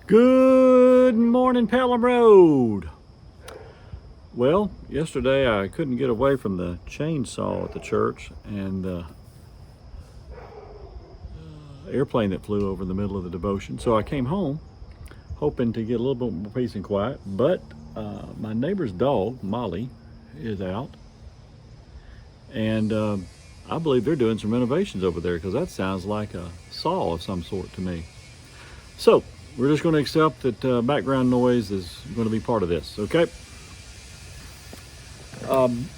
Good morning, Pelham Road. Well, yesterday I couldn't get away from the chainsaw at the church and the airplane that flew over in the middle of the devotion. So I came home hoping to get a little bit more peace and quiet, but my neighbor's dog, Molly, is out. And I believe they're doing some renovations over there because that sounds like a saw of some sort to me. So we're just going to accept that background noise is going to be part of this, okay?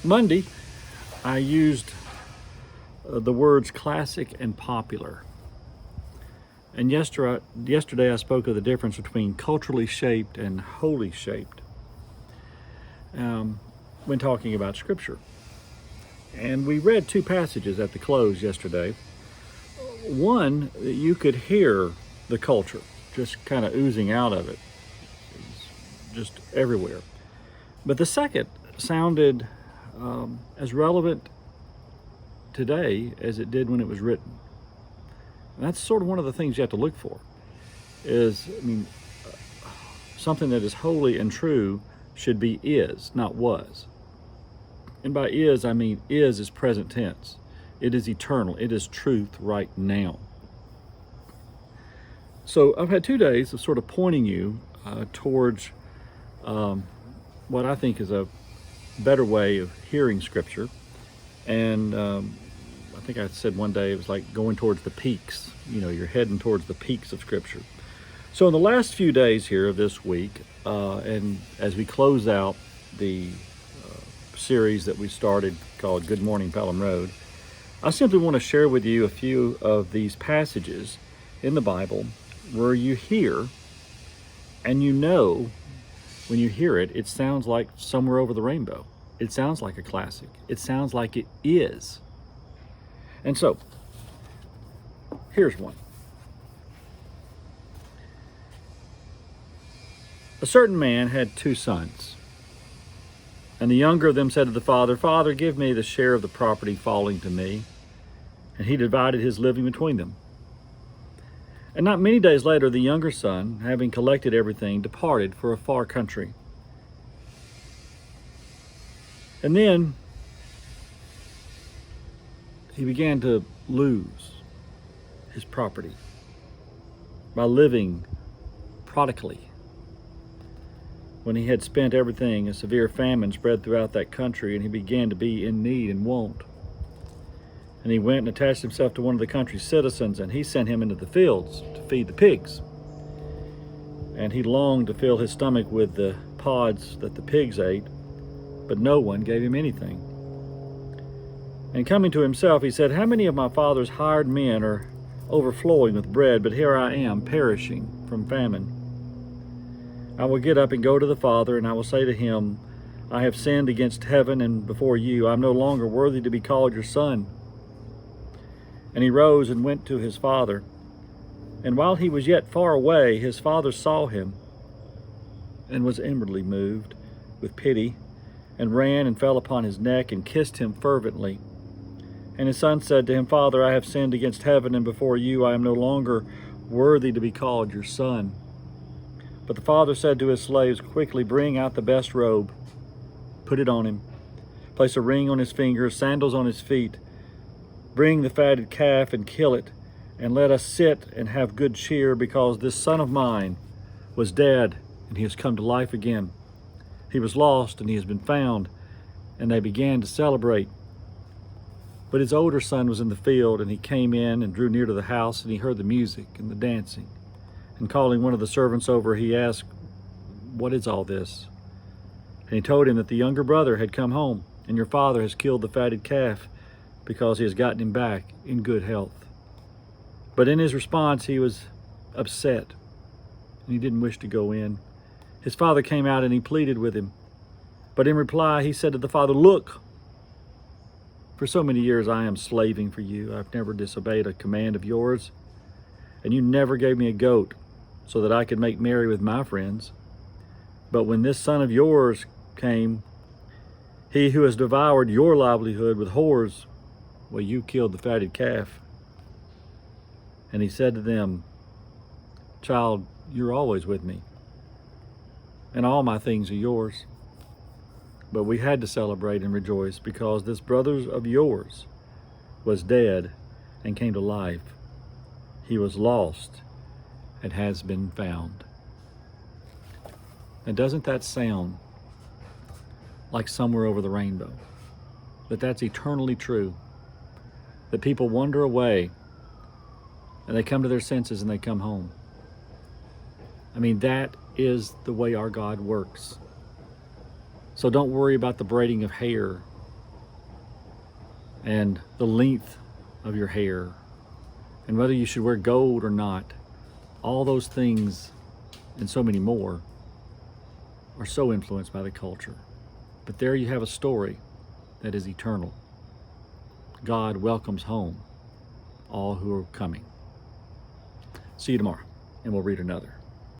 Monday, I used the words classic and popular. And yesterday I spoke of the difference between culturally shaped and wholly shaped when talking about Scripture. And we read two passages at the close yesterday. One, you could hear the culture just kind of oozing out of it, just everywhere. But the second sounded as relevant today as it did when it was written. And that's sort of one of the things you have to look for is, something that is holy and true should be is, not was. And by is, I mean is present tense. It is eternal. It is truth right now. So I've had 2 days of sort of pointing you towards what I think is a better way of hearing Scripture. And I think I said one day it was like going towards the peaks. You're heading towards the peaks of Scripture. So in the last few days here of this week, and as we close out the series that we started called Good Morning Pelham Road, I simply want to share with you a few of these passages in the Bible where you hear, and when you hear it, it sounds like Somewhere Over the Rainbow. It sounds like a classic. It sounds like it is. And so, here's one. A certain man had 2 sons. And the younger of them said to the father, "Father, give me the share of the property falling to me." And he divided his living between them. And not many days later, the younger son, having collected everything, departed for a far country. And then he began to lose his property by living prodigally. When he had spent everything, a severe famine spread throughout that country, and he began to be in need and want. And he went and attached himself to one of the country's citizens, and he sent him into the fields to feed the pigs. And he longed to fill his stomach with the pods that the pigs ate, but no one gave him anything. And coming to himself, he said, "How many of my father's hired men are overflowing with bread, but here I am perishing from famine? I will get up and go to the father, and I will say to him, I have sinned against heaven and before you. I am no longer worthy to be called your son." And he rose and went to his father. And while he was yet far away, his father saw him and was inwardly moved with pity, and ran and fell upon his neck and kissed him fervently. And his son said to him, "Father, I have sinned against heaven and before you. I am no longer worthy to be called your son." But the father said to his slaves, "Quickly bring out the best robe, put it on him, place a ring on his finger, sandals on his feet. Bring the fatted calf and kill it, and let us sit and have good cheer, because this son of mine was dead, and he has come to life again. He was lost, and he has been found." And they began to celebrate. But his older son was in the field, and he came in and drew near to the house, and he heard the music and the dancing. And calling one of the servants over, he asked, "What is all this?" And he told him that the younger brother had come home, and your father has killed the fatted calf, because he has gotten him back in good health. But in his response, he was upset, and he didn't wish to go in. His father came out, and he pleaded with him. But in reply, he said to the father, "Look, for so many years I am slaving for you. I've never disobeyed a command of yours, and you never gave me a goat so that I could make merry with my friends. But when this son of yours came, he who has devoured your livelihood with whores, well, you killed the fatted calf." And he said to them, "Child, you're always with me, and all my things are yours. But we had to celebrate and rejoice because this brother of yours was dead and came to life. He was lost and has been found. And doesn't that sound like somewhere over the rainbow? That's eternally true. That people wander away and they come to their senses and they come home. I mean, that is the way our God works. So don't worry about the braiding of hair and the length of your hair and whether you should wear gold or not. All those things and so many more are so influenced by the culture. But there you have a story that is eternal. God welcomes home all who are coming. See you tomorrow, and we'll read another.